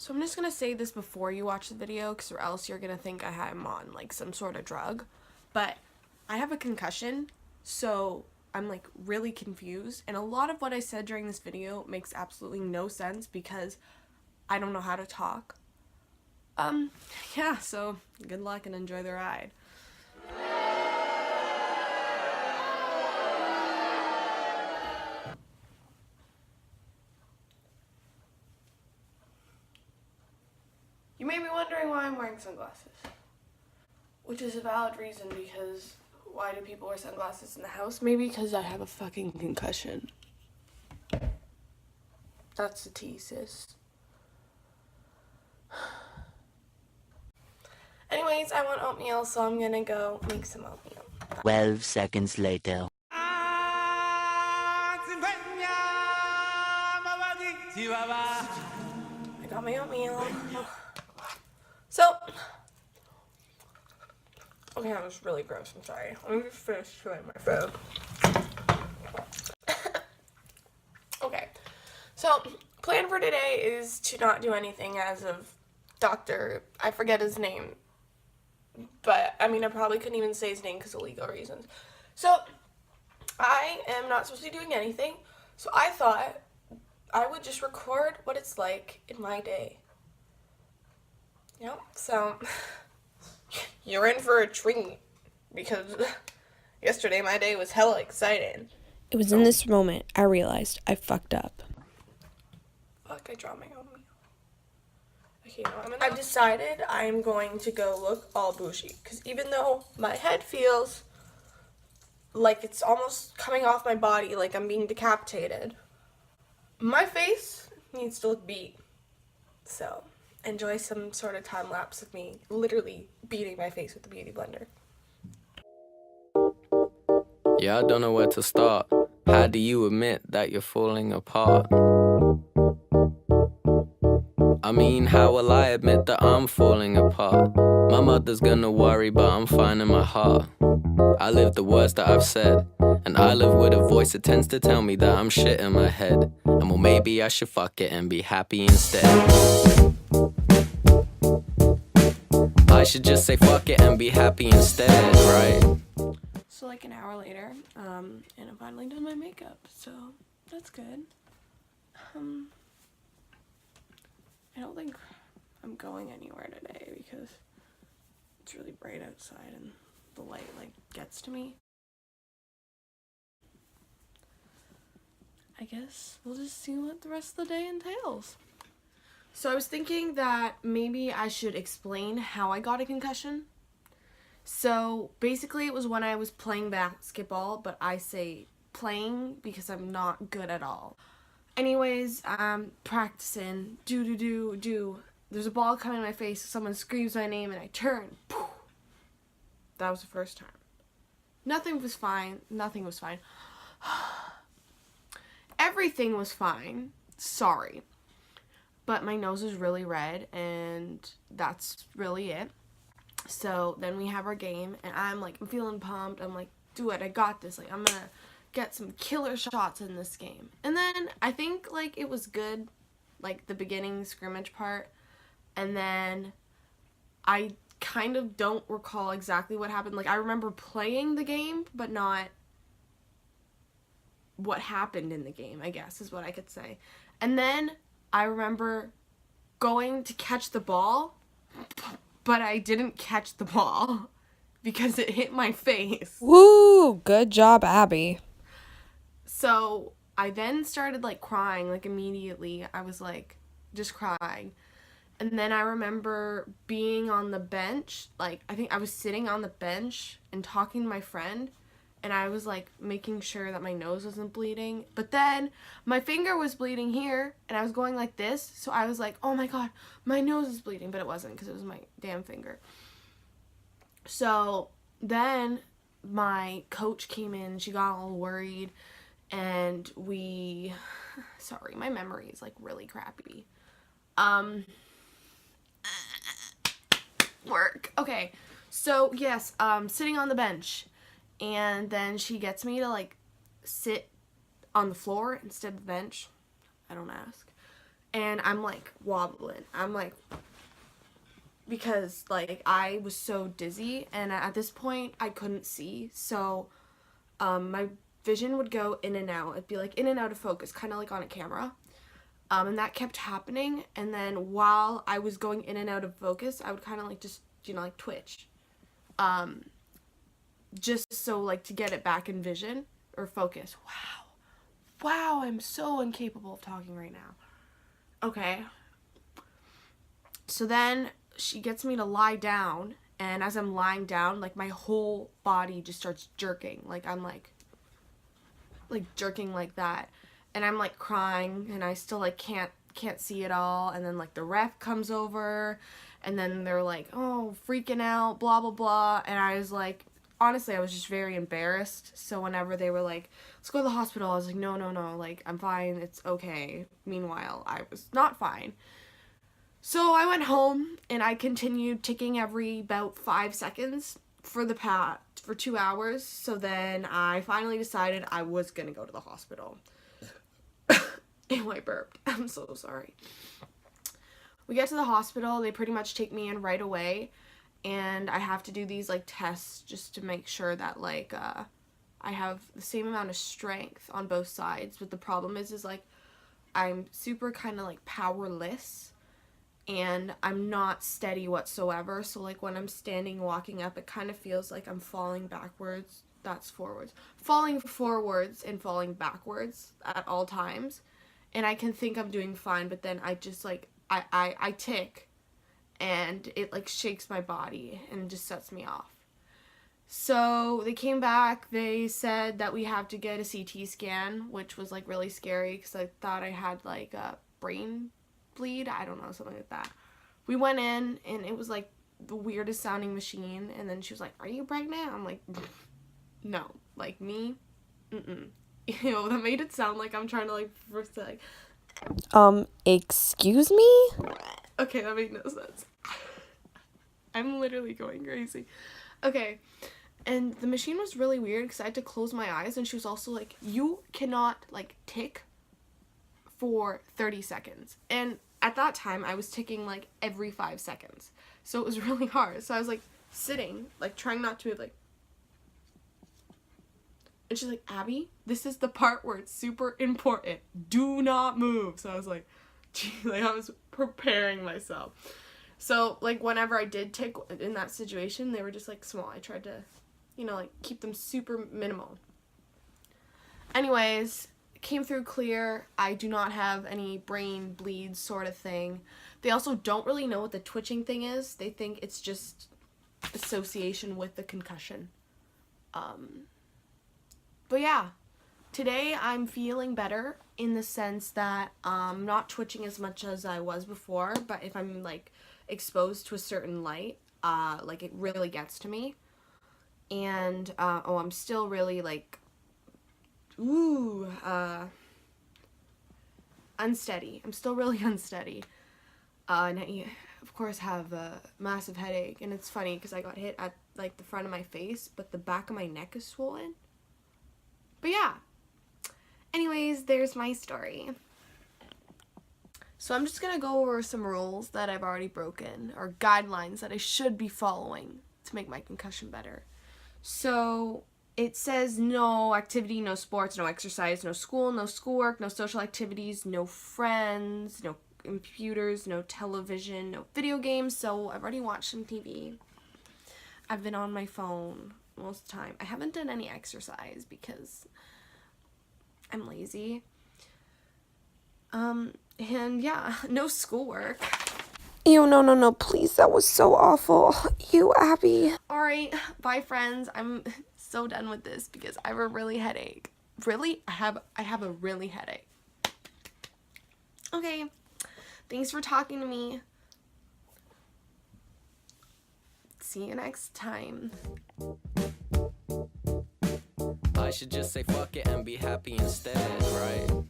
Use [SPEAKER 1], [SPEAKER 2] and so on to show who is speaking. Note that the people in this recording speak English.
[SPEAKER 1] So I'm just gonna say this before you watch the video, or else you're gonna think I'm on like some sort of drug. But I have a concussion, so I'm like really confused, and a lot of what I said during this video makes absolutely no sense because I don't know how to talk. Yeah, so good luck and enjoy the ride. You may be wondering why I'm wearing sunglasses, which is a valid reason because why do people wear sunglasses in the house? Maybe because I have a fucking concussion. That's the tea, sis. Anyways, I want oatmeal, so I'm gonna go make some oatmeal.
[SPEAKER 2] 12 seconds later.
[SPEAKER 1] I got my oatmeal. So, okay, that was really gross, I'm sorry. Let me just finish chewing my food. Okay, so plan for today is to not do anything as of I forget his name, but I mean I probably couldn't even say his name because of legal reasons. So I am not supposed to be doing anything, so I thought I would just record what it's like in my day. Yep, so you're in for a treat because yesterday my day was hella exciting.
[SPEAKER 3] It was in this moment I realized I fucked up.
[SPEAKER 1] Fuck, I dropped my oatmeal. Okay, I've decided I'm going to go look all bougie because even though my head feels like it's almost coming off my body, like I'm being decapitated, my face needs to look beat. So enjoy some sort of time lapse of me literally beating my face with the beauty blender.
[SPEAKER 4] Yeah, I don't know where to start. How do you admit that you're falling apart? I mean, how will I admit that I'm falling apart? My mother's gonna worry, but I'm fine in my heart. I live the words that I've said, and I live with a voice that tends to tell me that I'm shit in my head. And well, maybe I should fuck it and be happy instead. I should just say fuck it and be happy instead, right?
[SPEAKER 1] So like an hour later, and I'm finally done my makeup, so that's good. I don't think I'm going anywhere today because it's really bright outside and the light like gets to me. I guess we'll just see what the rest of the day entails. So I was thinking that maybe I should explain how I got a concussion. So basically it was when I was playing basketball, but I say playing because I'm not good at all. Anyways, practicing, do. There's a ball coming in my face, someone screams my name and I turn. Poof. That was the first time. Nothing was fine. Everything was fine. Sorry. But my nose is really red and that's really it. So then we have our game and I'm feeling pumped. I'm like, do it, I got this. Like, I'm gonna get some killer shots in this game. And then I think like it was good, like the beginning scrimmage part. And then I kind of don't recall exactly what happened. Like I remember playing the game, but not what happened in the game, I guess is what I could say. And then I remember going to catch the ball, but I didn't catch the ball because it hit my face.
[SPEAKER 3] Woo! Good job, Abby.
[SPEAKER 1] So I then started like crying, like immediately. I was like just crying. And then I remember being on the bench, like I think I was sitting on the bench and talking to my friend, and I was like making sure that my nose wasn't bleeding. But then my finger was bleeding here and I was going like this. So I was like, oh my God, my nose is bleeding. But it wasn't because it was my damn finger. So then my coach came in, she got all worried and sorry, my memory is like really crappy. Work. Okay. So yes, sitting on the bench. And then she gets me to like sit on the floor instead of the bench. I don't ask.
[SPEAKER 3] and I'm like wobbling. I'm like, because like I was so dizzy, and at this point I couldn't see, so my vision would go in and out. It'd be like in and out of focus, kind of like on a camera. And that kept happening, and then while I was going in and out of focus, I would kind of like just, you know, like twitch. Just so like to get it back in vision or focus. Wow, I'm so incapable of talking right now. Okay. So then she gets me to lie down, and as I'm lying down, like my whole body just starts jerking. Like I'm like jerking like that. And I'm like crying, and I still like can't see it all. And then like the ref comes over, and then they're like, oh, freaking out, blah blah blah. And I was like, honestly, I was just very embarrassed. So whenever they were like, let's go to the hospital, I was like, no, like I'm fine, it's okay. Meanwhile, I was not fine. So I went home, and I continued ticking every about 5 seconds for 2 hours. So then I finally decided I was gonna go to the hospital. Ew, I burped. I'm so sorry. We get to the hospital. They pretty much take me in right away, and I have to do these like tests just to make sure that like I have the same amount of strength on both sides. But the problem is like I'm super kind of like powerless, and I'm not steady whatsoever. So like when I'm standing walking up, it kind of feels like I'm falling backwards. That's forwards. Falling forwards and falling backwards at all times. And I can think I'm doing fine, but then I just like I tick, and it like shakes my body and just sets me off. So they came back, they said that we have to get a CT scan, which was like really scary because I thought I had like a brain bleed, I don't know, something like that. We went in, and it was like the weirdest sounding machine, and then she was like, are you pregnant? I'm like, no, like me, Ew, that made it sound like I'm trying to like first like, excuse me?
[SPEAKER 1] Okay, that made no sense. I'm literally going crazy. Okay, and the machine was really weird because I had to close my eyes, and she was also like, you cannot like tick for 30 seconds. And at that time, I was ticking like every 5 seconds. So it was really hard. So I was like sitting, like trying not to move, like, and she's like, Abby, this is the part where it's super important. Do not move. So I was like, gee, like I was preparing myself. So like whenever I did tick in that situation, they were just like small. I tried to, you know, like keep them super minimal. Anyways, came through clear. I do not have any brain bleeds sort of thing. They also don't really know what the twitching thing is. They think it's just association with the concussion. But yeah, today I'm feeling better in the sense that I'm not twitching as much as I was before, but if I'm like exposed to a certain light, like it really gets to me. And I'm still really like unsteady. I'm still really unsteady. And I, of course, have a massive headache. And it's funny because I got hit at like the front of my face, but the back of my neck is swollen. But yeah. Anyways, there's my story. So I'm just going to go over some rules that I've already broken, or guidelines that I should be following to make my concussion better. So it says no activity, no sports, no exercise, no school, no schoolwork, no social activities, no friends, no computers, no television, no video games. So I've already watched some TV. I've been on my phone most of the time. I haven't done any exercise because I'm lazy. And yeah, no schoolwork.
[SPEAKER 3] Ew, no, please, that was so awful. Ew, Abby.
[SPEAKER 1] Alright, bye friends. I'm so done with this because I have a really headache. Really? I have a really headache. Okay. Thanks for talking to me. See you next time.
[SPEAKER 4] I should just say fuck it and be happy instead, right?